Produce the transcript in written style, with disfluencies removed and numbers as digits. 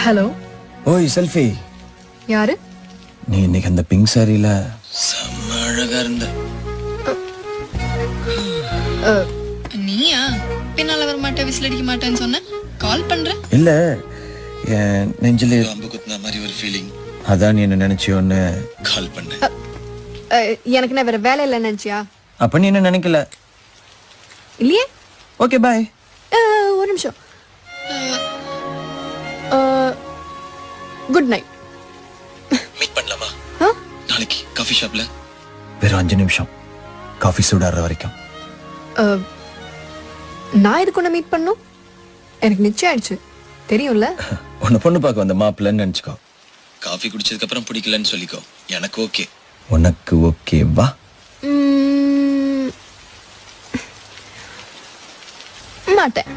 Hello. ஓய் selfie, யாரு? நீ இன்னைக்கு அந்த பிங்க் சாரியில செம்ம அழகா இருந்த. நீயா? பின்னால வர மாட்டேன், விசில் அடிக்க மாட்டேன்னு சொன்ன. கால் பண்ற? இல்ல, என் நெஞ்சிலே அம்பு குத்துன மாதிரி ஒரு ஃபீலிங். அதான் நீ என்ன நினைச்சியோன்னு கால் பண்ண. எனக்கு நான் வேற வேலை இல்லை நினைச்சியா? அப்ப நீ என்ன நினைக்கல? இல்லையே. Okay bye. ஒரு நிமிஷம். Good night. மீட் பண்ணலாமா நாளைக்கு காஃபி ஷாப்ல? வெறும் 5 நிமிஷம், காஃபி சூடாற வரைக்கும். நான் இதுக்கு ஒன்று மீட் பண்ணும்? எனக்கு நிச்சயம் ஆயிடுச்சு, தெரியும்ல. உன்னை பொண்ணு பார்க்க வந்த மாப்பிள்ளன்னு நினைச்சுக்கோ. காஃபி குடிச்சதுக்கு அப்புறம் பிடிக்கலன்னு சொல்லிக்கோ. எனக்கு ஓகே. உனக்கு ஓகேவா? மாட்டேன்.